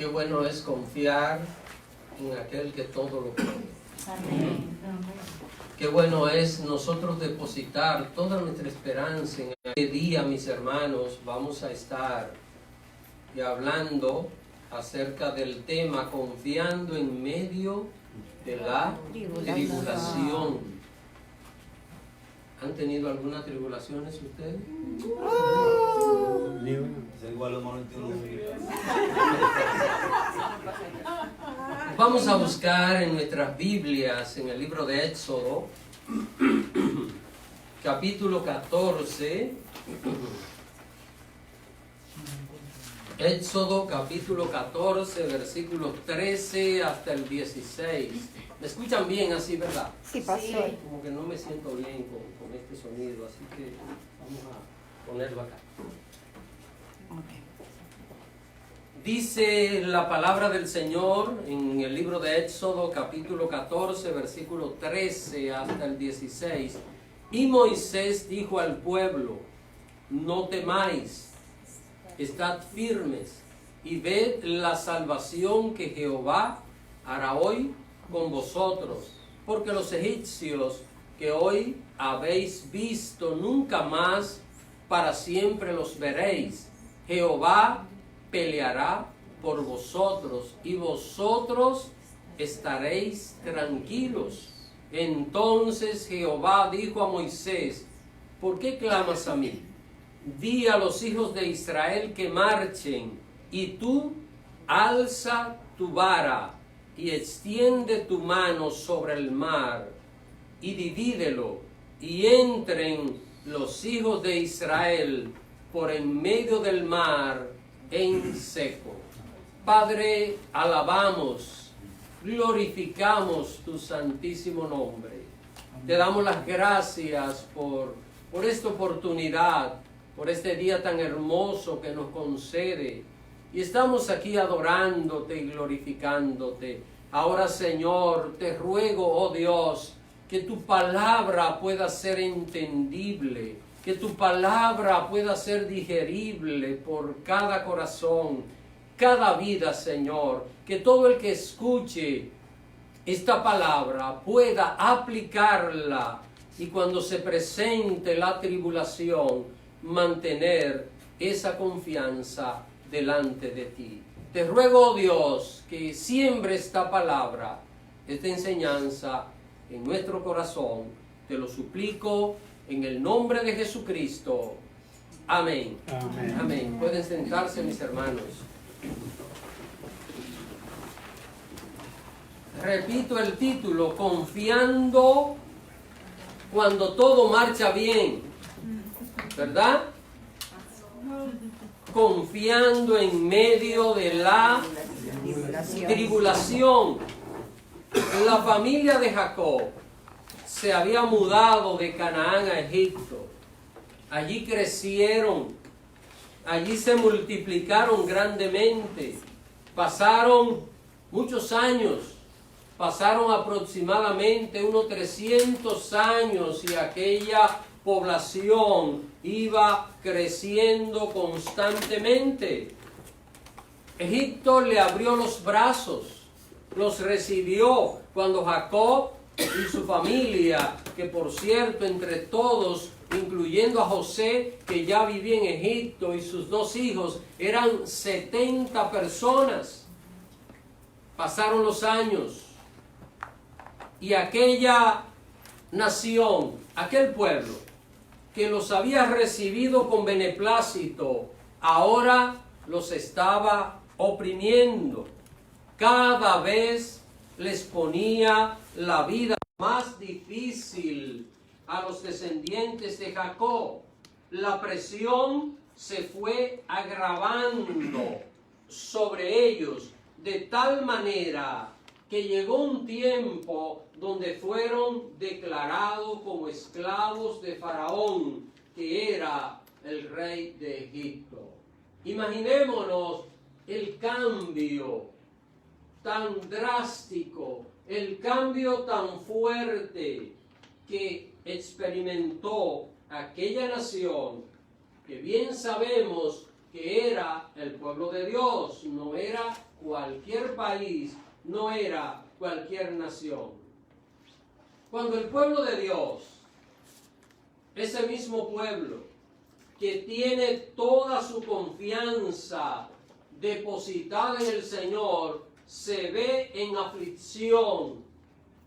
Qué bueno es confiar en aquel que todo lo puede. Amén. Qué bueno es nosotros depositar toda nuestra esperanza en este día, mis hermanos. Vamos a estar hablando acerca del tema confiando en medio de la tribulación. ¿Han tenido algunas tribulaciones ustedes? Vamos a buscar en nuestras Biblias, en el libro de Éxodo, capítulo 14. Éxodo capítulo 14, versículos 13 hasta el 16. ¿Me escuchan bien así, verdad? Sí, pastor. Como que no me siento bien con este sonido, así que vamos a ponerlo acá. Dice la palabra del Señor en el libro de Éxodo capítulo 14, versículo 13 hasta el 16. Y Moisés dijo al pueblo: no temáis, estad firmes y ved la salvación que Jehová hará hoy con vosotros, porque los egipcios que hoy habéis visto nunca más para siempre los veréis. Jehová peleará por vosotros y vosotros estaréis tranquilos. Entonces Jehová dijo a Moisés: ¿por qué clamas a mí? Di a los hijos de Israel que marchen, y tú alza tu vara y extiende tu mano sobre el mar y divídelo, y entren los hijos de Israel por en medio del mar en seco. Padre, alabamos, glorificamos tu santísimo nombre. Te damos las gracias por esta oportunidad, por este día tan hermoso que nos concede. Y estamos aquí adorándote y glorificándote. Ahora, Señor, te ruego, oh Dios, que tu palabra pueda ser entendible, que tu palabra pueda ser digerible por cada corazón, cada vida, Señor. Que todo el que escuche esta palabra pueda aplicarla y cuando se presente la tribulación, mantener esa confianza delante de ti. Te ruego, oh Dios, que siembre esta palabra, esta enseñanza en nuestro corazón. Te lo suplico en el nombre de Jesucristo. Amén. Amén. Amén. Pueden sentarse, mis hermanos. Repito el título: confiando cuando todo marcha bien. ¿Verdad? Confiando en medio de la tribulación. La familia de Jacob se había mudado de Canaán a Egipto. Allí crecieron, allí se multiplicaron grandemente. Pasaron muchos años, pasaron aproximadamente unos 300 años y aquella población iba creciendo constantemente. Egipto le abrió los brazos, los recibió cuando Jacob y su familia, que por cierto entre todos, incluyendo a José, que ya vivía en Egipto, y sus dos hijos, eran 70 personas. Pasaron los años y aquella nación, aquel pueblo que los había recibido con beneplácito, ahora los estaba oprimiendo. Cada vez les ponía la vida más difícil a los descendientes de Jacob. La presión se fue agravando sobre ellos de tal manera que llegó un tiempo donde fueron declarados como esclavos de Faraón, que era el rey de Egipto. Imaginémonos el cambio tan drástico, el cambio tan fuerte que experimentó aquella nación, que bien sabemos que era el pueblo de Dios, no era cualquier país, no era cualquier nación. Cuando el pueblo de Dios, ese mismo pueblo que tiene toda su confianza depositada en el Señor, se ve en aflicción,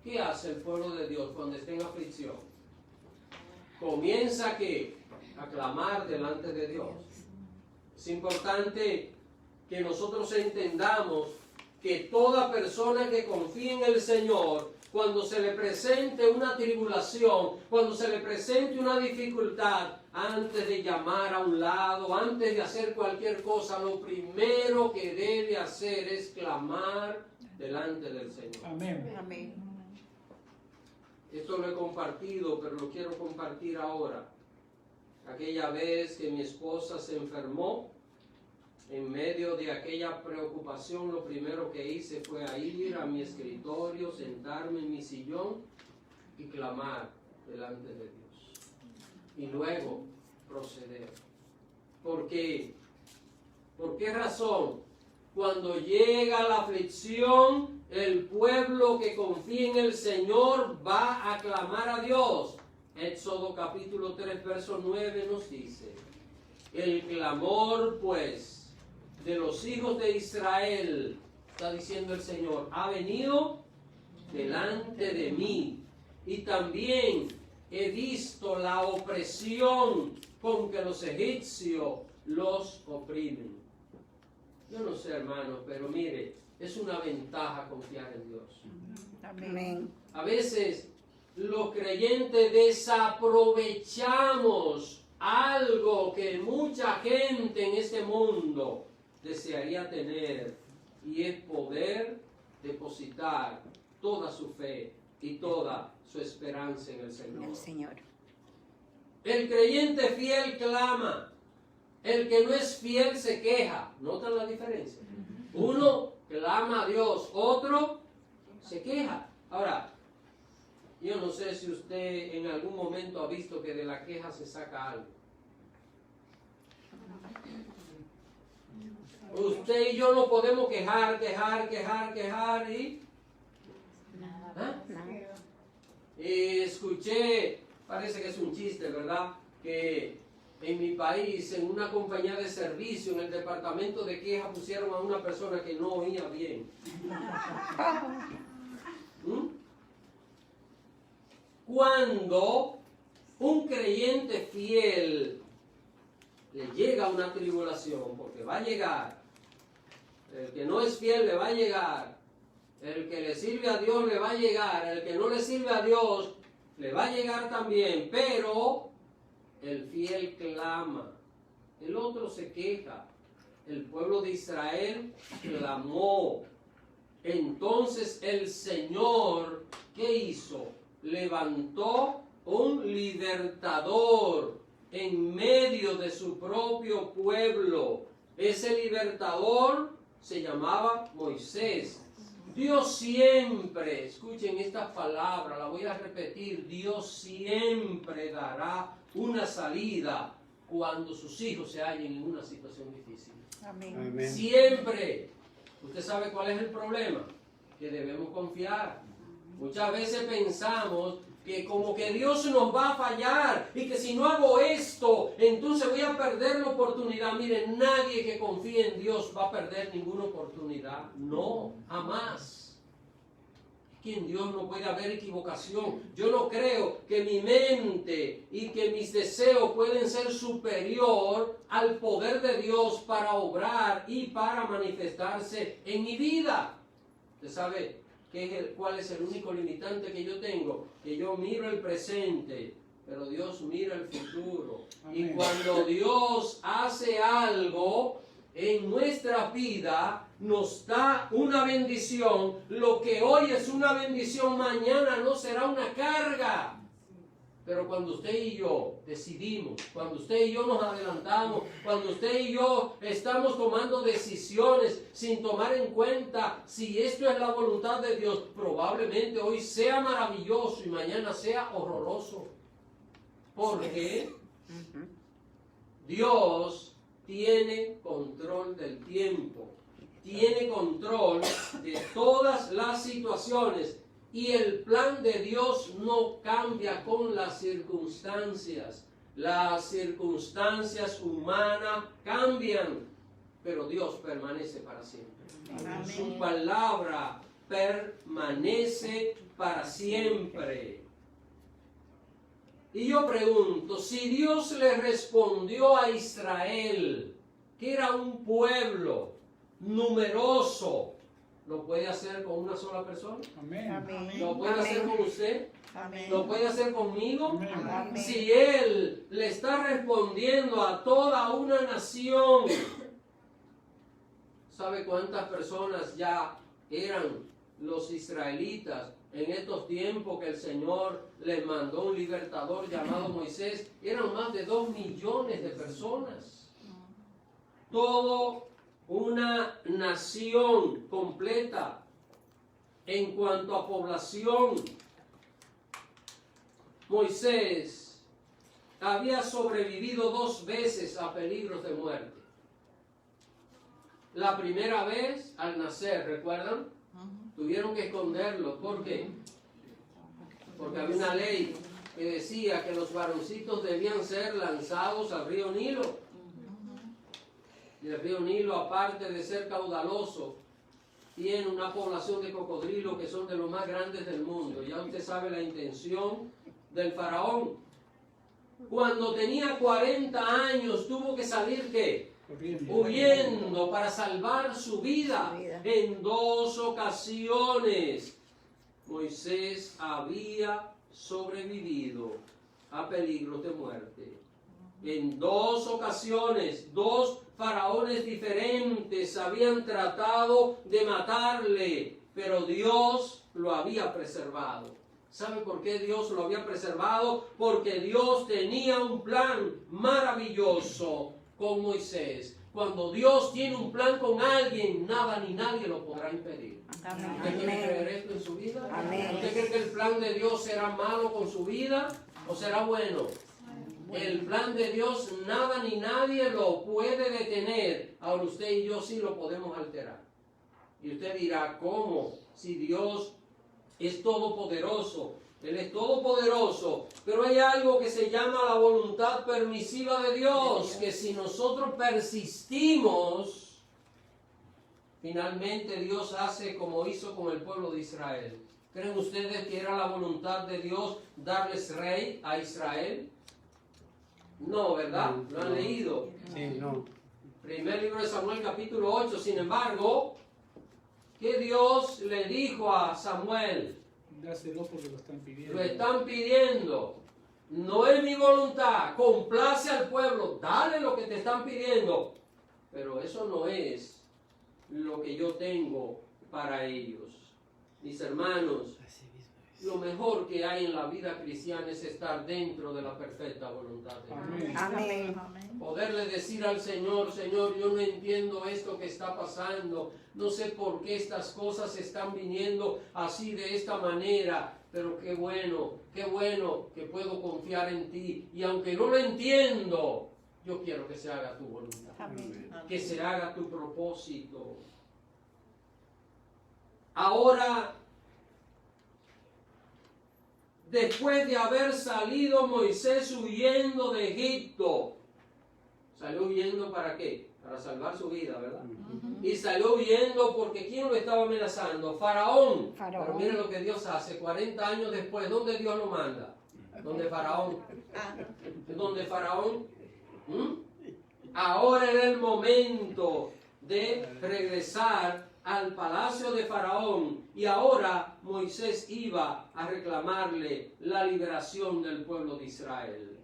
¿qué hace el pueblo de Dios cuando está en aflicción? Comienza a clamar delante de Dios. Es importante que nosotros entendamos que toda persona que confía en el Señor, cuando se le presente una tribulación, cuando se le presente una dificultad, antes de llamar a un lado, antes de hacer cualquier cosa, lo primero que debe hacer es clamar delante del Señor. Amén. Amén. Esto lo he compartido, pero lo quiero compartir ahora. Aquella vez que mi esposa se enfermó, en medio de aquella preocupación, lo primero que hice fue a ir a mi escritorio, sentarme en mi sillón y clamar delante de Dios. Y luego proceder. ¿Por qué? ¿Por qué razón? Cuando llega la aflicción, el pueblo que confía en el Señor va a clamar a Dios. Éxodo capítulo 3, verso 9 nos dice: el clamor, pues, de los hijos de Israel, está diciendo el Señor, ha venido delante de mí. Y también he visto la opresión con que los egipcios los oprimen. Yo no sé, hermano, pero mire, es una ventaja confiar en Dios. Amén. A veces los creyentes desaprovechamos algo que mucha gente en este mundo desearía tener, y es poder depositar toda su fe y toda su esperanza en el Señor. El Señor. El creyente fiel clama, el que no es fiel se queja. ¿Notan la diferencia? Uno clama a Dios, otro se queja. Ahora, yo no sé si usted en algún momento ha visto que de la queja se saca algo. Usted y yo no podemos quejar y... ¿Ah? Escuché, parece que es un chiste, ¿verdad? Que en mi país, en una compañía de servicio, en el departamento de queja, pusieron a una persona que no oía bien. Cuando un creyente fiel le llega una tribulación, porque va a llegar, el que no es fiel le va a llegar, el que le sirve a Dios le va a llegar, el que no le sirve a Dios le va a llegar también, pero el fiel clama, el otro se queja. El pueblo de Israel clamó. Entonces el Señor, ¿qué hizo? Levantó un libertador en medio de su propio pueblo. Ese libertador se llamaba Moisés. Dios siempre, escuchen esta palabra, la voy a repetir, Dios siempre dará una salida cuando sus hijos se hallen en una situación difícil. Amén. Amén. Siempre. ¿Usted sabe cuál es el problema? Que debemos confiar. Muchas veces pensamos que como que Dios nos va a fallar y que si no hago esto, entonces voy a perder la oportunidad. Miren, nadie que confíe en Dios va a perder ninguna oportunidad. No, jamás. Que en Dios no puede haber equivocación. Yo no creo que mi mente y que mis deseos pueden ser superior al poder de Dios para obrar y para manifestarse en mi vida. ¿Usted sabe cuál es el único limitante que yo tengo? Que yo miro el presente, pero Dios mira el futuro. Amén. Y cuando Dios hace algo en nuestra vida, nos da una bendición. Lo que hoy es una bendición, mañana no será una carga. Pero cuando usted y yo decidimos, cuando usted y yo nos adelantamos, cuando usted y yo estamos tomando decisiones sin tomar en cuenta si esto es la voluntad de Dios, probablemente hoy sea maravilloso y mañana sea horroroso. Porque Dios tiene control del tiempo, tiene control de todas las situaciones y el plan de Dios no cambia con las circunstancias. Las circunstancias humanas cambian, pero Dios permanece para siempre. Amén. Su palabra permanece para siempre. Y yo pregunto, si Dios le respondió a Israel, que era un pueblo numeroso, ¿lo puede hacer con una sola persona? Amén. Amén. ¿Lo puede hacer con usted? Amén. ¿Lo puede hacer conmigo? Amén. Si Él le está respondiendo a toda una nación, ¿sabe cuántas personas ya eran los israelitas en estos tiempos que el Señor les mandó un libertador llamado Moisés? Eran más de 2 millones de personas. Todo una nación completa en cuanto a población. Moisés había sobrevivido 2 veces a peligros de muerte. La primera vez al nacer, ¿recuerdan? Tuvieron que esconderlo. ¿Por qué? Porque había una ley que decía que los varoncitos debían ser lanzados al río Nilo. Y el río Nilo, aparte de ser caudaloso, tiene una población de cocodrilos que son de los más grandes del mundo. Ya usted sabe la intención del faraón. Cuando tenía 40 años tuvo que salir, ¿qué? Huyendo para salvar su vida. En 2 ocasiones Moisés había sobrevivido a peligros de muerte. En 2 ocasiones, 2 faraones diferentes habían tratado de matarle, pero Dios lo había preservado. ¿Sabe por qué Dios lo había preservado? Porque Dios tenía un plan maravilloso con Moisés. Cuando Dios tiene un plan con alguien, nada ni nadie lo podrá impedir. Amén. ¿Usted quiere creer esto en su vida? Amén. ¿Usted cree que el plan de Dios será malo con su vida o será bueno? El plan de Dios nada ni nadie lo puede detener. Ahora usted y yo sí lo podemos alterar. Y usted dirá, ¿cómo? Si Dios es todopoderoso. Él es todopoderoso, pero hay algo que se llama la voluntad permisiva de Dios, que si nosotros persistimos, finalmente Dios hace como hizo con el pueblo de Israel. ¿Creen ustedes que era la voluntad de Dios darles rey a Israel? No, ¿verdad? ¿Lo han leído? Sí, no. Primer libro de Samuel, capítulo 8. Sin embargo, ¿qué Dios le dijo a Samuel? Dáselo porque lo están pidiendo. Lo están pidiendo. No es mi voluntad. Complace al pueblo. Dale lo que te están pidiendo. Pero eso no es lo que yo tengo para ellos. Mis hermanos, lo mejor que hay en la vida cristiana es estar dentro de la perfecta voluntad de Dios. Amén. Amén. Poderle decir al Señor, Señor, yo no entiendo esto que está pasando, no sé por qué estas cosas están viniendo así de esta manera, pero qué bueno que puedo confiar en ti. Y aunque no lo entiendo, yo quiero que se haga tu voluntad, Amén. que se haga tu propósito. Ahora, después de haber salido Moisés huyendo de Egipto, ¿salió huyendo para qué? Para salvar su vida, ¿verdad? Y salió huyendo porque ¿quién lo estaba amenazando? Faraón. Faraón. Pero miren lo que Dios hace, 40 años después, ¿dónde Dios lo manda? ¿Dónde Faraón? ¿Dónde Faraón? Ahora era el momento de regresar al palacio de Faraón, y ahora Moisés iba a reclamarle la liberación del pueblo de Israel.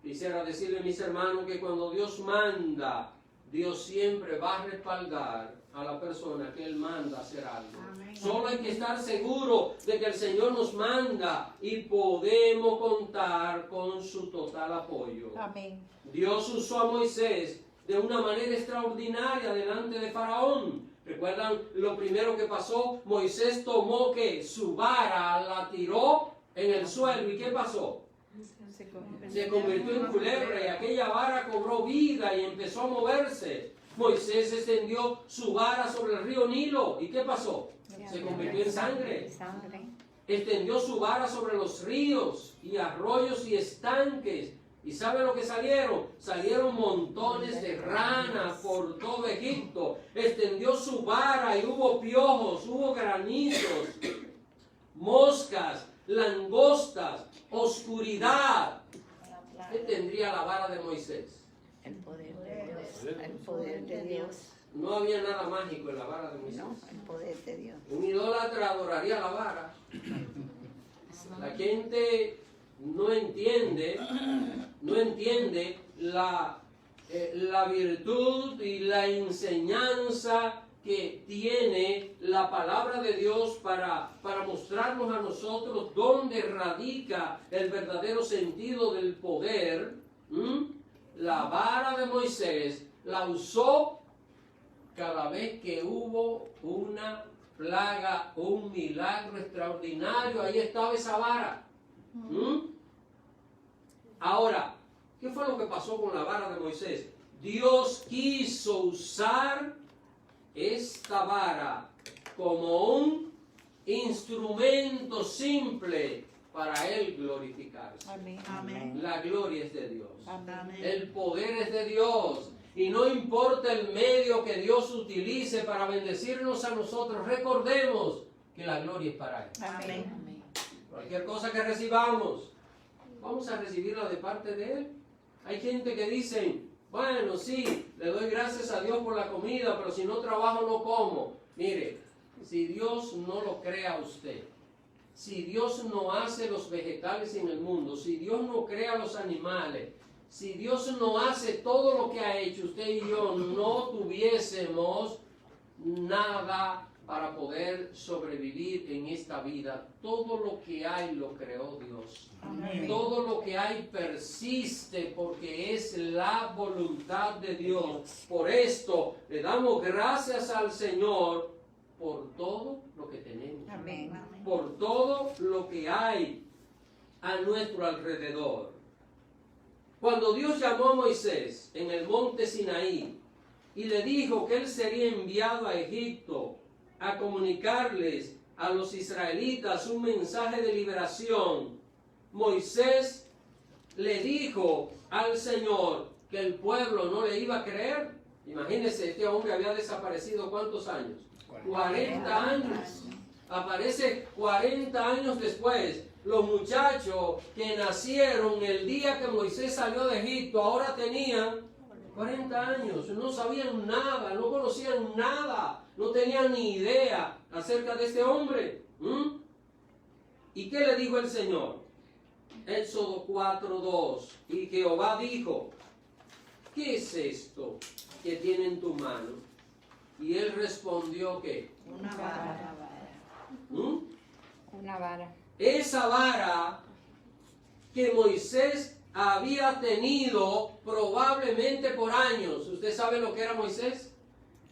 Quisiera decirle, mis hermanos, que cuando Dios manda, Dios siempre va a respaldar a la persona que Él manda a hacer algo. Amén. Solo hay que estar seguro de que el Señor nos manda y podemos contar con su total apoyo. Amén. Dios usó a Moisés de una manera extraordinaria delante de Faraón. ¿Recuerdan lo primero que pasó? Moisés tomó que su vara la tiró en el suelo. ¿Y qué pasó? Se convirtió en culebra y aquella vara cobró vida y empezó a moverse. Moisés extendió su vara sobre el río Nilo. ¿Y qué pasó? Se convirtió en sangre. Extendió su vara sobre los ríos y arroyos y estanques. ¿Y sabe lo que salieron? Salieron montones de ranas por todo Egipto. Extendió su vara y hubo piojos, hubo granizos, moscas, langostas, oscuridad. ¿Qué tendría la vara de Moisés? El poder de Dios. El poder de Dios. No había nada mágico en la vara de Moisés. No, el poder de Dios. Un idólatra adoraría la vara. La gente no entiende la virtud y la enseñanza que tiene la palabra de Dios para mostrarnos a nosotros dónde radica el verdadero sentido del poder. La vara de Moisés la usó cada vez que hubo una plaga, un milagro extraordinario. Ahí estaba esa vara. Ahora, ¿qué fue lo que pasó con la vara de Moisés? Dios quiso usar esta vara como un instrumento simple para Él glorificarse. Amén. La gloria es de Dios. Amén. El poder es de Dios. Y no importa el medio que Dios utilice para bendecirnos a nosotros, recordemos que la gloria es para Él. Amén. Cualquier cosa que recibamos, vamos a recibirla de parte de Él. Hay gente que dice, bueno, sí, le doy gracias a Dios por la comida, pero si no trabajo no como. Mire, si Dios no lo crea a usted, si Dios no hace los vegetales en el mundo, si Dios no crea los animales, si Dios no hace todo lo que ha hecho, usted y yo no tuviésemos nada para poder sobrevivir en esta vida. Todo lo que hay lo creó Dios. Amén. Todo lo que hay persiste porque es la voluntad de Dios. Por esto le damos gracias al Señor por todo lo que tenemos. Amén. Por todo lo que hay a nuestro alrededor. Cuando Dios llamó a Moisés en el monte Sinaí y le dijo que él sería enviado a Egipto a comunicarles a los israelitas un mensaje de liberación, Moisés le dijo al Señor que el pueblo no le iba a creer. Imagínense, este hombre había desaparecido ¿cuántos años? 40 años. Aparece 40 años después. Los muchachos que nacieron el día que Moisés salió de Egipto ahora tenían 40 años, no sabían nada, no conocían nada, no tenían ni idea acerca de este hombre. ¿Y qué le dijo el Señor? Éxodo 4:2. Y Jehová dijo, ¿qué es esto que tiene en tu mano? Y él respondió, ¿qué? Una vara. Una vara. Esa vara que Moisés había tenido probablemente por años. ¿Usted sabe lo que era Moisés?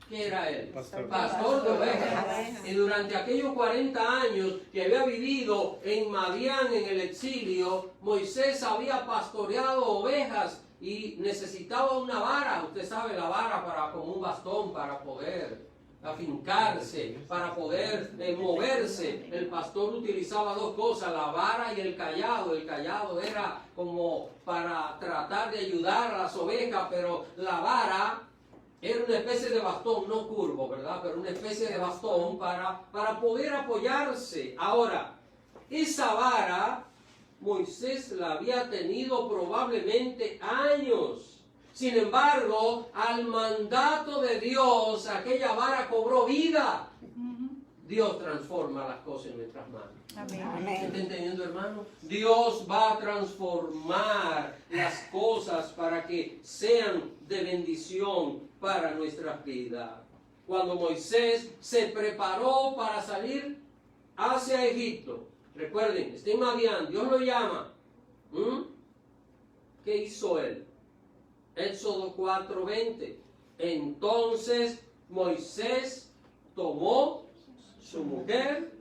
¿Qué era él? Pastor de ovejas. Y durante aquellos 40 años que había vivido en Madián en el exilio, Moisés había pastoreado ovejas y necesitaba una vara. Usted sabe, la vara como un bastón para poder afincarse, para poder moverse. El pastor utilizaba dos cosas, la vara y el cayado. El cayado era como para tratar de ayudar a las ovejas, pero la vara era una especie de bastón, no curvo, ¿verdad? Pero una especie de bastón para poder apoyarse. Ahora, esa vara Moisés la había tenido probablemente años. Sin embargo, al mandato de Dios, aquella vara cobró vida. Dios transforma las cosas en nuestras manos. Amén. ¿Está entendiendo, hermano? Dios va a transformar las cosas para que sean de bendición para nuestras vidas. Cuando Moisés se preparó para salir hacia Egipto, recuerden, está en Madián, Dios lo llama. ¿Qué hizo él? Éxodo 4:20. Entonces Moisés tomó su mujer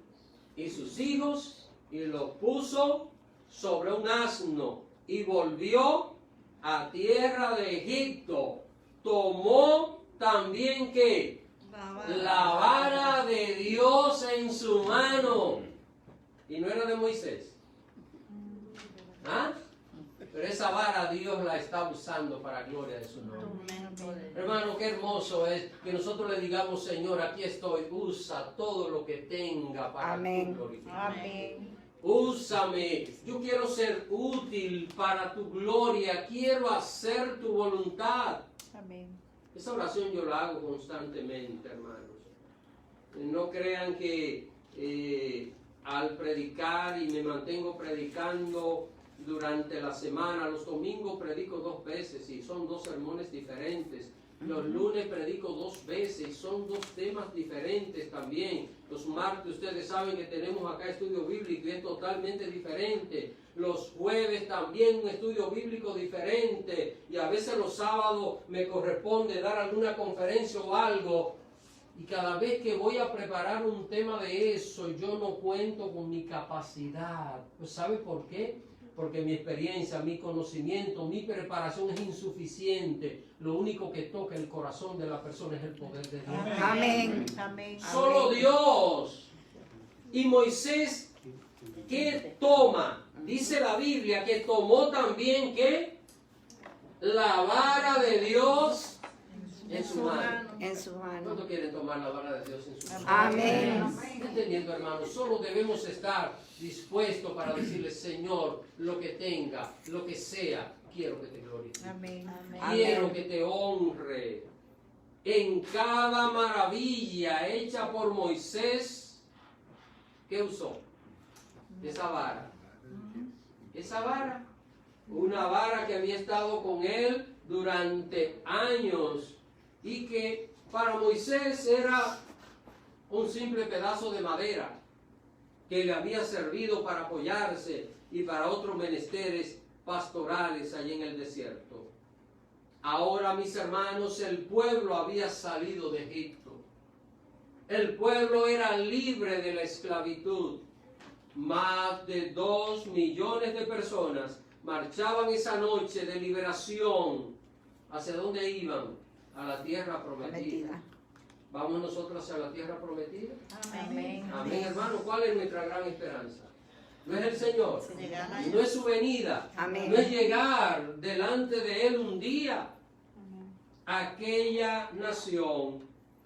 y sus hijos y los puso sobre un asno y volvió a tierra de Egipto. Tomó también que la vara de Dios en su mano. Y no era de Moisés. ¿Ah? Pero esa vara Dios la está usando para gloria de su nombre. Hermano, qué hermoso es que nosotros le digamos, Señor, aquí estoy, usa todo lo que tenga para tu glorificación. Amén. Úsame, yo quiero ser útil para tu gloria, quiero hacer tu voluntad. Amén. Esa oración yo la hago constantemente, hermanos. No crean que al predicar y me mantengo predicando durante la semana, los domingos predico 2 veces y son 2 sermones diferentes. Los lunes predico 2 veces y son 2 temas diferentes también. Los martes ustedes saben que tenemos acá estudio bíblico y es totalmente diferente. Los jueves también un estudio bíblico diferente. Y a veces los sábados me corresponde dar alguna conferencia o algo. Y cada vez que voy a preparar un tema de eso, yo no cuento con mi capacidad. Pues ¿sabe por qué? Porque mi experiencia, mi conocimiento, mi preparación es insuficiente. Lo único que toca el corazón de la persona es el poder de Dios. Amén. Amén. Solo Dios. Y Moisés, ¿qué toma? Dice la Biblia que tomó también, ¿qué? La vara de Dios en su mano. En su mano. ¿Cuántos quieren tomar la vara de Dios en su mano? Amén. Entendiendo, hermanos, solo debemos estar dispuestos para decirle, Señor, lo que tenga, lo que sea, quiero que te glorifique. Amén. Quiero que te honre. En cada maravilla hecha por Moisés, ¿qué usó? Esa vara. Esa vara. Una vara que había estado con él durante años y que para Moisés era un simple pedazo de madera que le había servido para apoyarse y para otros menesteres pastorales allí en el desierto. Ahora, mis hermanos, el pueblo había salido de Egipto. El pueblo era libre de la esclavitud. Más de 2 millones de personas marchaban esa noche de liberación. ¿Hacia dónde iban? A la tierra prometida. ¿Vamos nosotros hacia la tierra prometida? Amén. Amén, hermano. ¿Cuál es nuestra gran esperanza? No es el Señor, no es su venida, Amén. no es llegar delante de Él un día. Aquella nación,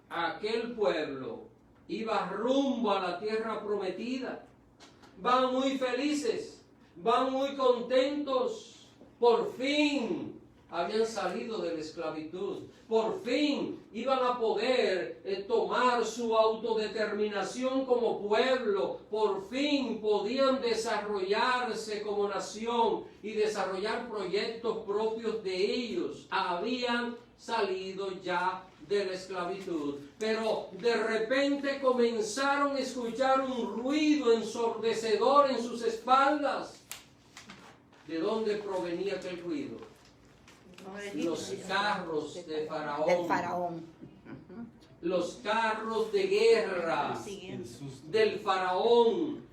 aquel pueblo, iba rumbo a la tierra prometida. Van muy felices, van muy contentos. Por fin habían salido de la esclavitud. Por fin iban a poder tomar su autodeterminación como pueblo. Por fin podían desarrollarse como nación y desarrollar proyectos propios de ellos. Habían salido ya de la esclavitud. Pero de repente comenzaron a escuchar un ruido ensordecedor en sus espaldas. ¿De dónde provenía aquel ruido? Los carros de Faraón. Del faraón. Los carros de guerra del Faraón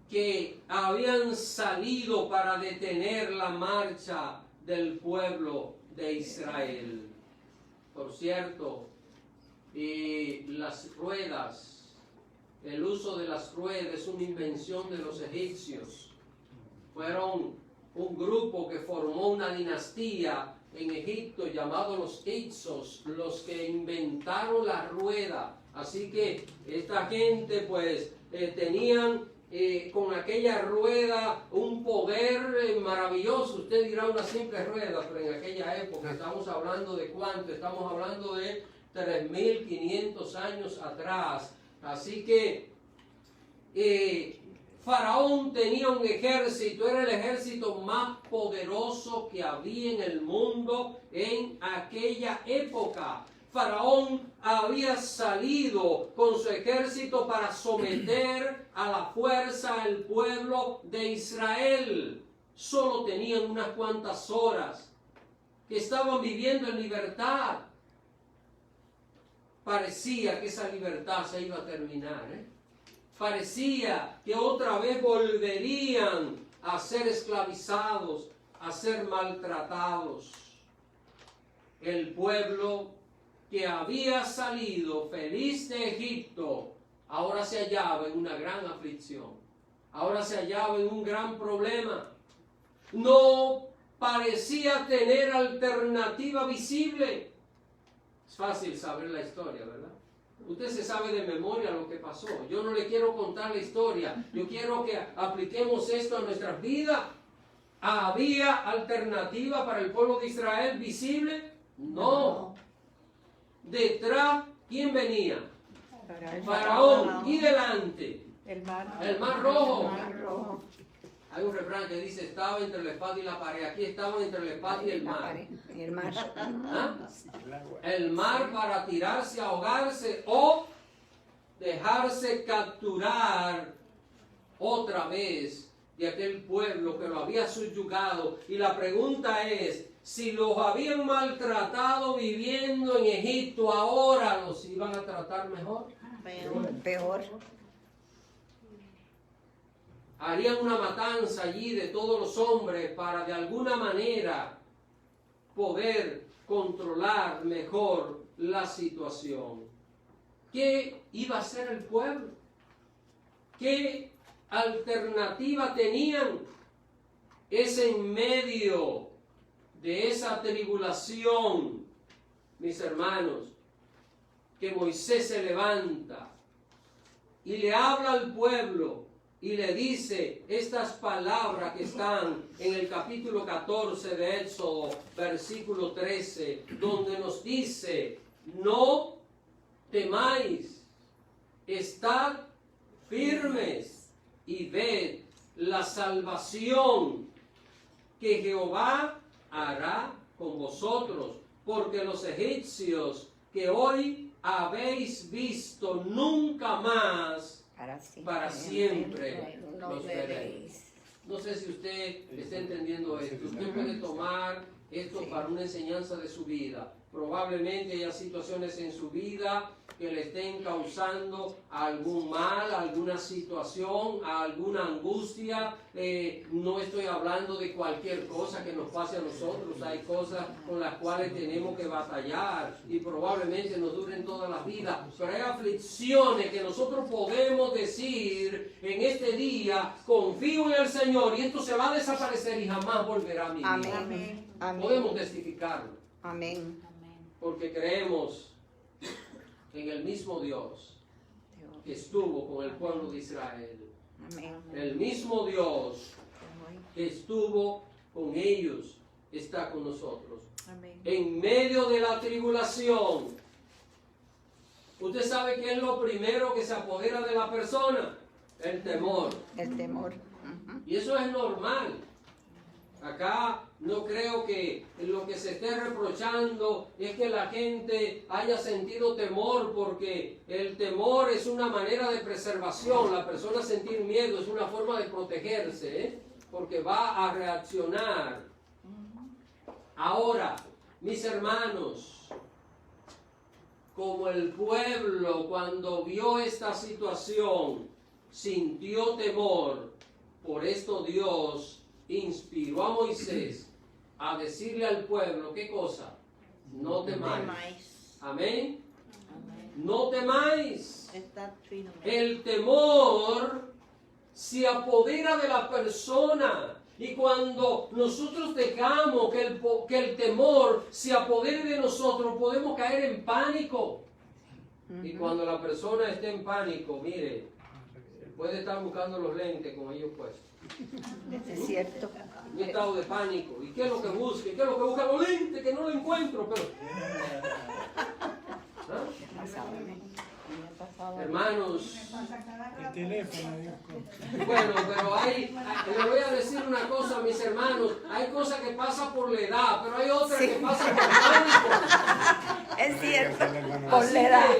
que habían salido para detener la marcha del pueblo de Israel. Por cierto, las ruedas, el uso de las ruedas es una invención de los egipcios. Fueron un grupo que formó una dinastía en Egipto llamado los Hyksos, los que inventaron la rueda. Así que esta gente pues tenían con aquella rueda un poder maravilloso. Usted dirá una simple rueda, pero en aquella época estamos hablando de ¿cuánto? Estamos hablando de 3.500 años atrás. Así que Faraón tenía un ejército, era el ejército más poderoso que había en el mundo en aquella época. Faraón había salido con su ejército para someter a la fuerza al pueblo de Israel. Solo tenían unas cuantas horas que estaban viviendo en libertad. Parecía que esa libertad se iba a terminar, Parecía que otra vez volverían a ser esclavizados, a ser maltratados. El pueblo que había salido feliz de Egipto, ahora se hallaba en una gran aflicción, ahora se hallaba en un gran problema. No parecía tener alternativa visible. Es fácil saber la historia, ¿verdad? Usted se sabe de memoria lo que pasó. Yo no le quiero contar la historia. Yo quiero que apliquemos esto a nuestras vidas. ¿Había alternativa para el pueblo de Israel visible? No. Detrás, ¿quién venía? Faraón. Y delante, El mar Rojo. El mar rojo. Hay un refrán que dice, estaba entre la espada y la pared. Aquí estaban entre la espada y el mar. Y el mar. ¿Ah? El mar para tirarse, ahogarse o dejarse capturar otra vez de aquel pueblo que lo había subyugado. Y la pregunta es, si los habían maltratado viviendo en Egipto, ahora los iban a tratar mejor. Peor. Harían una matanza allí de todos los hombres para de alguna manera poder controlar mejor la situación. ¿Qué iba a hacer el pueblo? ¿Qué alternativa tenían? Es en medio de esa tribulación, mis hermanos, que Moisés se levanta y le habla al pueblo y le dice estas palabras que están en el capítulo 14 de Éxodo, versículo 13, donde nos dice, no temáis, estad firmes y ved la salvación que Jehová hará con vosotros, porque los egipcios que hoy habéis visto nunca más para siempre los veréis. No sé si usted está entendiendo esto. Usted puede tomar esto para una enseñanza de su vida. Probablemente haya situaciones en su vida que le estén causando algún mal, alguna situación, alguna angustia. No estoy hablando de cualquier cosa que nos pase a nosotros. Hay cosas con las cuales tenemos que batallar y probablemente nos duren toda la vida. Pero hay aflicciones que nosotros podemos decir en este día, confío en el Señor y esto se va a desaparecer y jamás volverá a mi vida. Amén. Amén. Podemos testificarlo. Amén. Porque creemos en el mismo Dios que estuvo con el pueblo de Israel. Amén. El mismo Dios que estuvo con ellos está con nosotros. Amén. En medio de la tribulación, usted sabe qué es lo primero que se apodera de la persona: el temor. El temor. Y eso es normal. Acá no creo que lo que se esté reprochando es que la gente haya sentido temor, porque el temor es una manera de preservación. La persona sentir miedo es una forma de protegerse, porque va a reaccionar. Ahora, mis hermanos, como el pueblo cuando vio esta situación sintió temor, por esto Dios inspiró a Moisés a decirle al pueblo, ¿qué cosa? No temáis. Amén. No temáis. El temor se apodera de la persona, y cuando nosotros dejamos que el temor se apodere de nosotros, podemos caer en pánico. Y cuando la persona esté en pánico, mire, puede estar buscando los lentes con ellos puestos. Es cierto. Un estado de pánico. ¿Y qué es lo que busca? ¿Qué es lo que busca? Los lentes, que no lo encuentro. Pero hermanos, El teléfono, bueno, pero le voy a decir una cosa, mis hermanos, hay cosas que pasan por la edad, pero hay otras que pasan por pánico. Es cierto. Por Por la edad.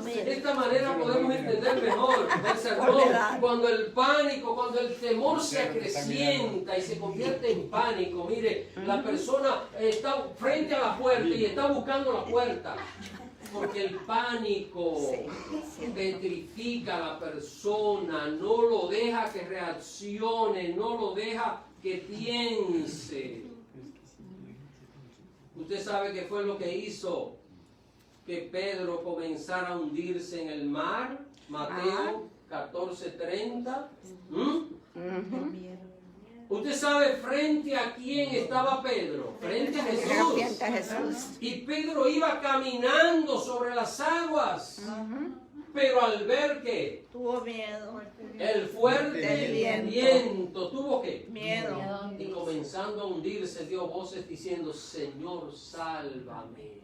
De esta manera podemos entender mejor el sermón. Cuando el pánico, cuando el temor se acrecienta y se convierte en pánico, mire, la persona está frente a la puerta y está buscando la puerta. Porque el pánico Sí, petrifica a la persona, no lo deja que reaccione, no lo deja que piense. Usted sabe qué fue lo que hizo que Pedro comenzara a hundirse en el mar. Mateo 14:30. Usted sabe frente a quién estaba Pedro. Frente a Jesús. Frente a Jesús. Y Pedro iba caminando sobre las aguas. Pero al ver que Tuvo miedo. el fuerte Del viento tuvo que Miedo. y comenzando a hundirse dio voces diciendo: Señor, sálvame.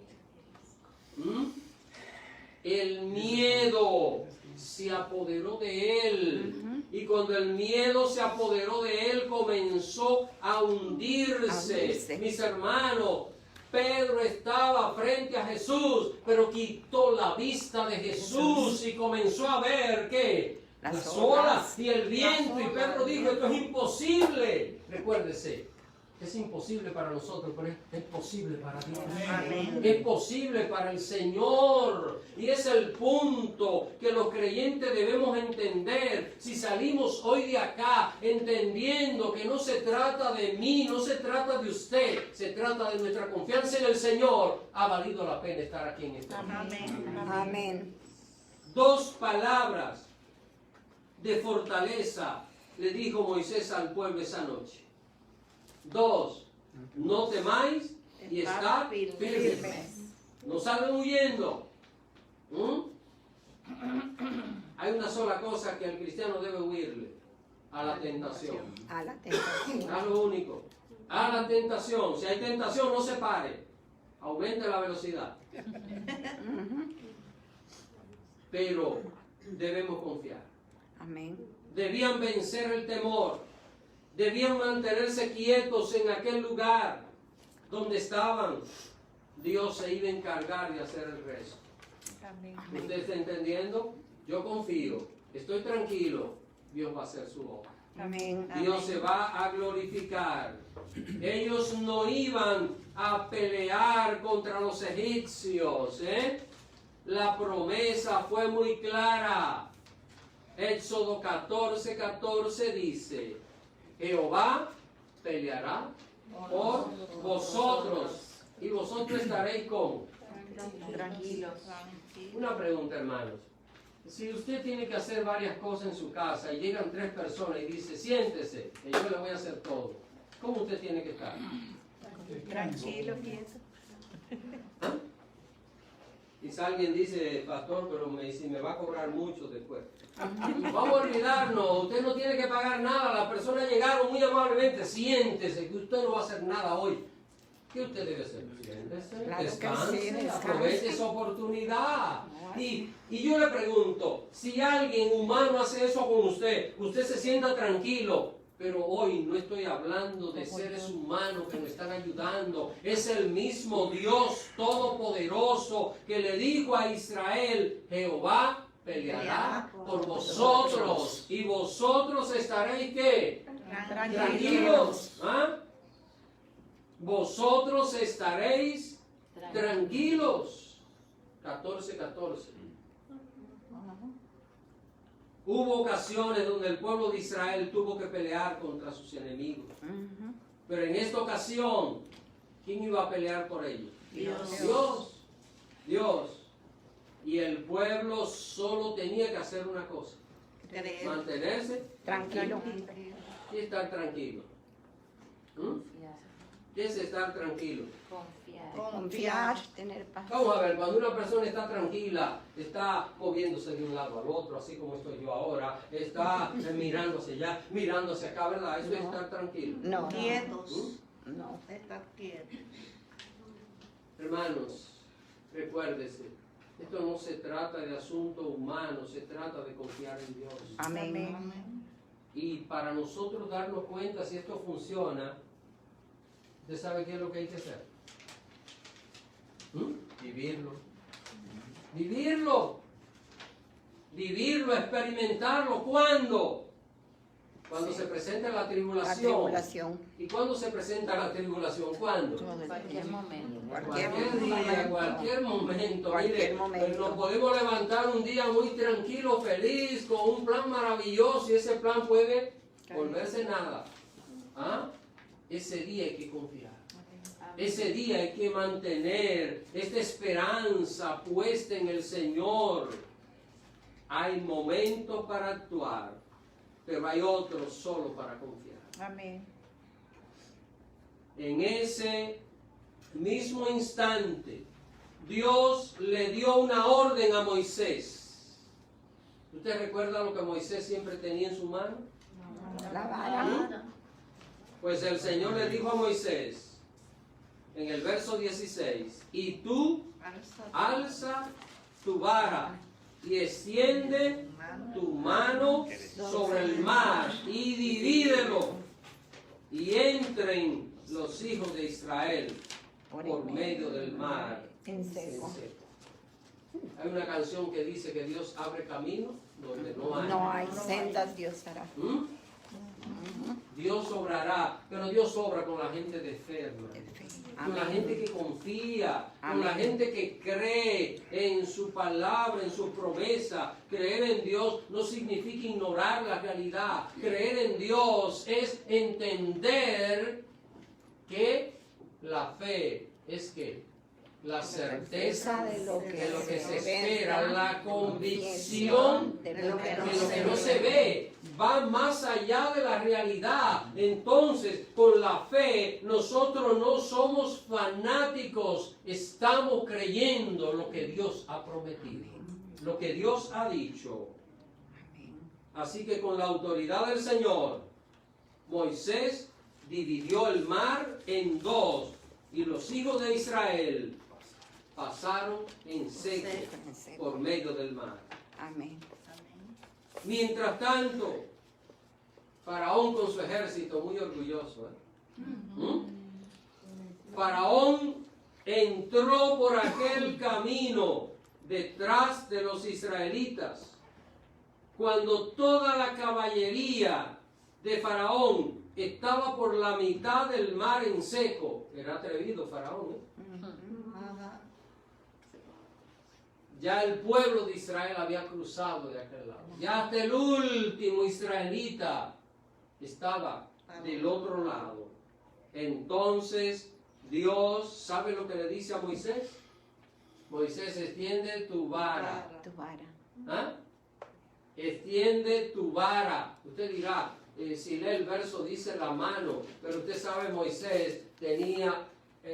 El miedo se apoderó de él. Y cuando el miedo se apoderó de él, comenzó a hundirse. Mis hermanos, Pedro estaba frente a Jesús, pero quitó la vista de Jesús y comenzó a ver ¿qué? Las olas y el viento. Y Pedro dijo: esto es imposible. Recuérdese, es imposible para nosotros, pero es posible para Dios. Amén. Es posible para el Señor. Y es el punto que los creyentes debemos entender. Si salimos hoy de acá entendiendo que no se trata de mí, no se trata de usted, se trata de nuestra confianza en el Señor, ha valido la pena estar aquí en esta noche. Amén. Dos palabras de fortaleza le dijo Moisés al pueblo esa noche. Dos: no temáis y estad firmes. No salgan huyendo. Hay una sola cosa que el cristiano debe huirle: a la tentación. A la tentación. Es lo único. A la tentación. Si hay tentación, no se pare. Aumente la velocidad. Pero debemos confiar. Amén. Debían vencer el temor. Debían mantenerse quietos en aquel lugar donde estaban. Dios se iba a encargar de hacer el resto. ¿Usted está entendiendo? Yo confío. Estoy tranquilo. Dios va a hacer su obra. Amén. Dios se va a glorificar. Ellos no iban a pelear contra los egipcios. La promesa fue muy clara. Éxodo 14:14 dice: Jehová peleará por vosotros y vosotros estaréis con. Tranquilos. Una pregunta, hermanos. Si usted tiene que hacer varias cosas en su casa y llegan 3 personas y dice: siéntese, que yo le voy a hacer todo, ¿cómo usted tiene que estar? Tranquilo, quieto. ¿Ah? Quizá alguien dice: pastor, pero me va a cobrar mucho después. Vamos a olvidarnos, usted no tiene que pagar nada. Las personas llegaron muy amablemente: siéntese, que usted no va a hacer nada hoy. ¿Qué usted debe hacer? Siéntese, Claro que descanse, sí, descanse. aproveche esa oportunidad. Y yo le pregunto, si alguien humano hace eso con usted, usted se sienta tranquilo. Pero hoy no estoy hablando de seres humanos que nos están ayudando. Es el mismo Dios Todopoderoso que le dijo a Israel: Jehová peleará por vosotros y vosotros estaréis ¿qué? Tranquilos. ¿Ah? Vosotros estaréis tranquilos. 14:14. Hubo ocasiones donde el pueblo de Israel tuvo que pelear contra sus enemigos. Pero en esta ocasión, ¿quién iba a pelear por ellos? Dios. Y el pueblo solo tenía que hacer una cosa: mantenerse Tranquilo. y estar tranquilo. ¿Qué es estar tranquilo? Confiar, tener paz. Vamos a ver, cuando una persona está tranquila, está moviéndose de un lado al otro, así como estoy yo ahora, está mirando hacia allá, mirando hacia acá, ¿verdad? Eso es estar tranquilo. No. Quietos. No. Estar quietos. Hermanos, recuérdese, esto no se trata de asunto humano, se trata de confiar en Dios. Amén. Y para nosotros darnos cuenta si esto funciona, ¿usted sabe qué es lo que hay que hacer? Vivirlo. Vivirlo. Vivirlo, experimentarlo. ¿Cuándo? Cuando Sí. se presenta la La tribulación. tribulación. ¿Y cuándo se presenta la tribulación? ¿Cuándo? Cualquier momento. Cualquier Cualquier día, momento. cualquier momento. Cualquier Mire, momento. nos podemos levantar un día muy tranquilo, feliz, con un plan maravilloso y ese plan puede volverse nada. ¿Ah? Ese día hay que confiar. Ese día hay que mantener esta esperanza puesta en el Señor. Hay momentos para actuar, pero hay otros solo para confiar. Amén. En ese mismo instante, Dios le dio una orden a Moisés. ¿Usted recuerda lo que Moisés siempre tenía en su mano? La vara. Pues el Señor le dijo a Moisés, en el verso 16, y tú alza tu vara y extiende tu mano sobre el mar y divídelo y entren los hijos de Israel por medio del mar En seco. Hay una canción que dice que Dios abre camino donde no hay. No hay sendas, Dios hará. ¿Mm? Dios obrará, pero Dios obra con la gente de fe, hermano. Con la gente que confía, con la Amén. gente que cree en su palabra, en su promesa. Creer en Dios no significa ignorar la realidad. Creer en Dios es entender que la fe es que la certeza de lo que se se espera, ve, la convicción de de lo que lo que no se ve, va más allá de la realidad. Entonces, con la fe, nosotros no somos fanáticos, estamos creyendo lo que Dios ha prometido, lo que Dios ha dicho. Así que con la autoridad del Señor, Moisés dividió el mar en dos y los hijos de Israel pasaron en seco por medio del mar. Amén. Mientras tanto, Faraón con su ejército, muy orgulloso, Faraón entró por aquel camino detrás de los israelitas. Cuando toda la caballería de Faraón estaba por la mitad del mar en seco, era atrevido Faraón, ya el pueblo de Israel había cruzado de aquel lado. Ya hasta el último israelita estaba del otro lado. Entonces Dios, ¿sabe lo que le dice a Moisés? Moisés, extiende tu vara. Tu vara. ¿Ah? Extiende tu vara. Usted dirá, si lee el verso dice la mano, pero usted sabe Moisés tenía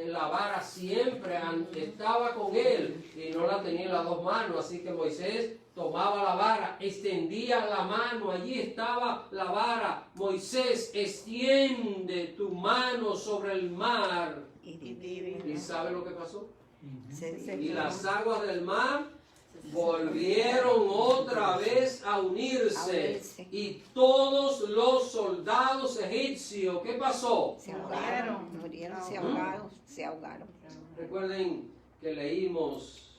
la vara siempre, estaba con él y no la tenía en las dos manos, así que Moisés tomaba la vara, extendía la mano, allí estaba la vara. Moisés, extiende tu mano sobre el mar. ¿Y sabe lo que pasó? Y las aguas del mar volvieron otra vez a unirse. Y todos los soldados egipcios, ¿qué pasó? Se ahogaron. Murieron, se ahogaron. Recuerden que leímos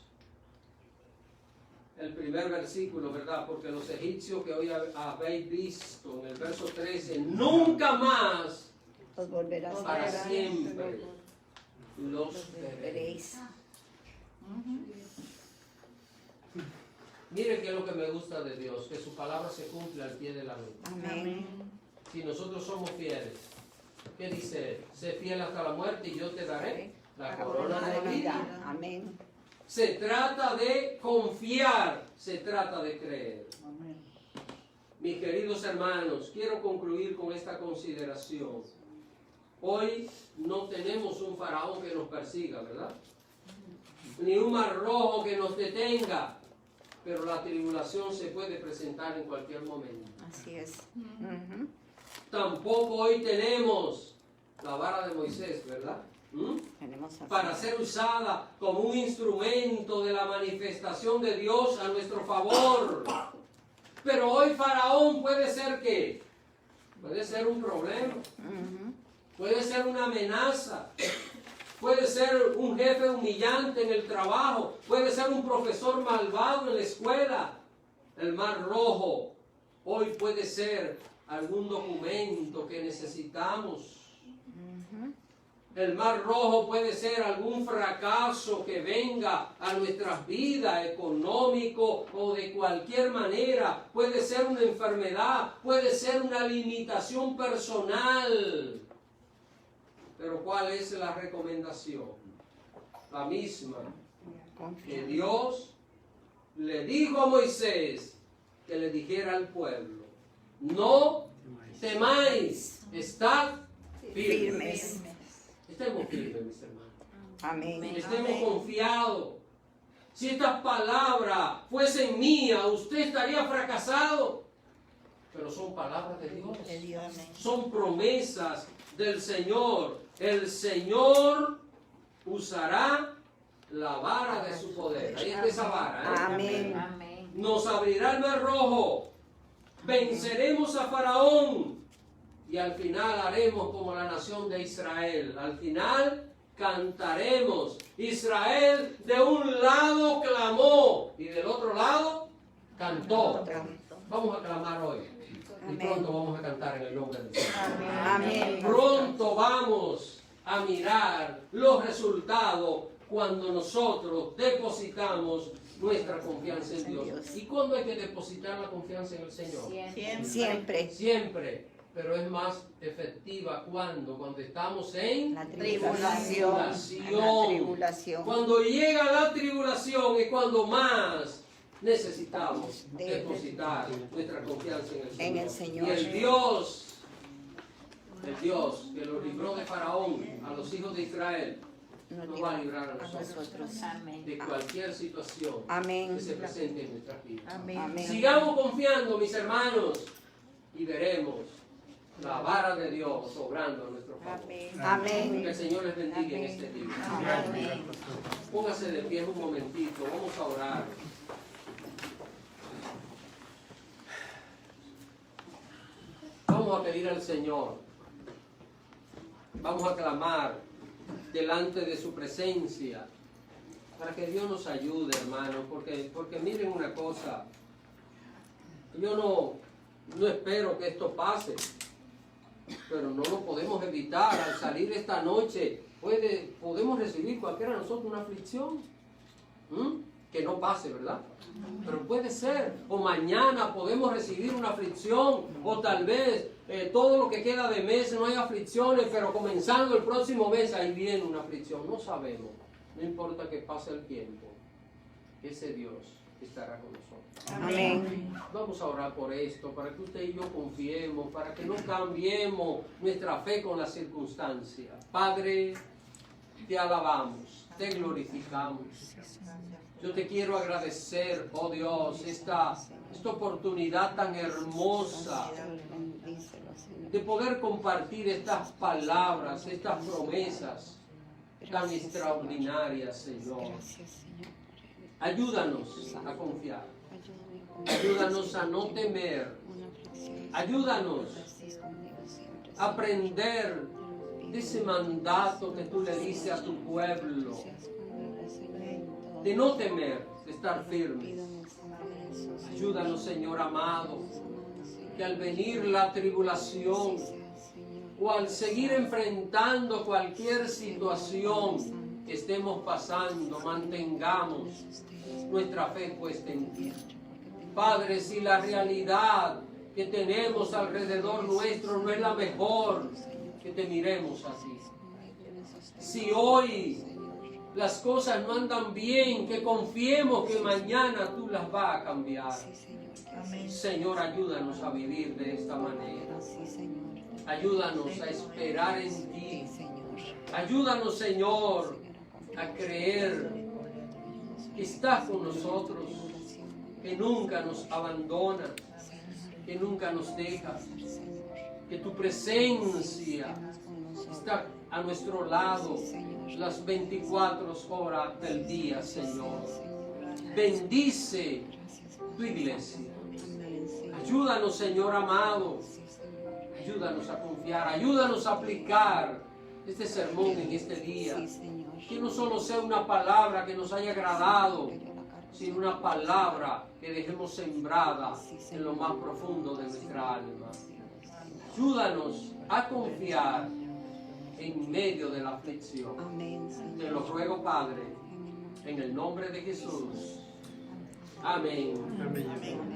el primer versículo, ¿verdad? Porque los egipcios que hoy habéis visto en el verso 13, nunca más Los volverás a para ver. siempre los veréis. Veréis. Mire que es lo que me gusta de Dios, que su palabra se cumple al pie de la letra. Amén. Si nosotros somos fieles, ¿qué dice? Sé fiel hasta la muerte y yo te daré la corona de vida. Amén. Se trata de confiar, se trata de creer. Mis queridos hermanos, quiero concluir con esta consideración. Hoy no tenemos un faraón que nos persiga, ¿verdad? Ni un mar rojo que nos detenga, pero la tribulación se puede presentar en cualquier momento. Así es. Tampoco hoy tenemos la vara de Moisés, ¿verdad? Tenemos así. Para ser usada como un instrumento de la manifestación de Dios a nuestro favor. Pero hoy Faraón puede ser ¿qué? Puede ser un problema, puede ser una amenaza, puede ser un jefe humillante en el trabajo, puede ser un profesor malvado en la escuela. El mar rojo hoy puede ser algún documento que necesitamos. El Mar Rojo puede ser algún fracaso que venga a nuestras vidas, económico o de cualquier manera. Puede ser una enfermedad, puede ser una limitación personal. Pero ¿cuál es la recomendación? La misma que Dios le dijo a Moisés que le dijera al pueblo: no temáis, estad firmes. Estemos firmes, mis hermanos. Amén. Estemos confiados. Si estas palabras fuesen mías, usted estaría fracasado. Pero son palabras de Dios. Son promesas del Señor. El Señor usará la vara de su poder. Ahí está esa vara. Amén. Nos abrirá el Mar Rojo. Venceremos a Faraón. Y al final haremos como la nación de Israel. Al final cantaremos. Israel de un lado clamó y del otro lado cantó. Vamos a clamar hoy. Y pronto vamos a cantar en el nombre del Señor. Amén. Pronto vamos a mirar los resultados cuando nosotros depositamos nuestra confianza en Dios. ¿Y cuándo hay que depositar la confianza en el Señor? Siempre. Siempre. Pero es más efectiva cuando estamos en La tribulación. Cuando llega la tribulación es cuando más necesitamos depositar nuestra confianza en el Señor. Y el Dios que los libró de Faraón a los hijos de Israel, nos va a librar a nosotros de cualquier situación que se presente en nuestras vidas. Amén. Sigamos confiando, mis hermanos, y veremos la vara de Dios obrando a nuestro favor. Amén. Que el Señor les bendiga en este día. Amén. Póngase de pie un momentito, vamos a orar. Vamos a pedir al Señor, vamos a clamar delante de su presencia para que Dios nos ayude, hermanos, porque miren una cosa, yo no espero que esto pase, pero no lo podemos evitar. Al salir esta noche podemos recibir cualquiera de nosotros una aflicción. Que no pase, ¿verdad? Pero puede ser. O mañana podemos recibir una aflicción. O tal vez todo lo que queda de mes no hay aflicciones, pero comenzando el próximo mes ahí viene una aflicción. No sabemos. No importa que pase el tiempo. Ese Dios estará con nosotros. Amén. Vamos a orar por esto, para que usted y yo confiemos, para que no cambiemos nuestra fe con las circunstancias. Padre, te alabamos, te glorificamos. Yo te quiero agradecer, oh Dios, esta oportunidad tan hermosa de poder compartir estas palabras, estas promesas tan extraordinarias, Señor. Ayúdanos a confiar. Ayúdanos a no temer. Ayúdanos a aprender de ese mandato que tú le dices a tu pueblo. De no temer, de estar firmes. Ayúdanos, Señor amado, que al venir la tribulación o al seguir enfrentando cualquier situación que estemos pasando, mantengamos nuestra fe puesta en ti. Padre, si la realidad que tenemos alrededor nuestro no es la mejor, que te miremos a ti. Si hoy las cosas no andan bien, que confiemos que mañana tú las vas a cambiar. Señor, ayúdanos a vivir de esta manera. Ayúdanos a esperar en ti. Ayúdanos, Señor, a creer que estás con nosotros, que nunca nos abandonas, que nunca nos dejas, que tu presencia está a nuestro lado las 24 horas del día, Señor. Bendice tu iglesia. Ayúdanos, Señor amado. Ayúdanos a confiar. Ayúdanos a aplicar este sermón en este día. Que no solo sea una palabra que nos haya agradado, sino una palabra que dejemos sembrada en lo más profundo de nuestra alma. Ayúdanos a confiar en medio de la aflicción. Amén, Señor. Te lo ruego, Padre, en el nombre de Jesús. Amén. Amén.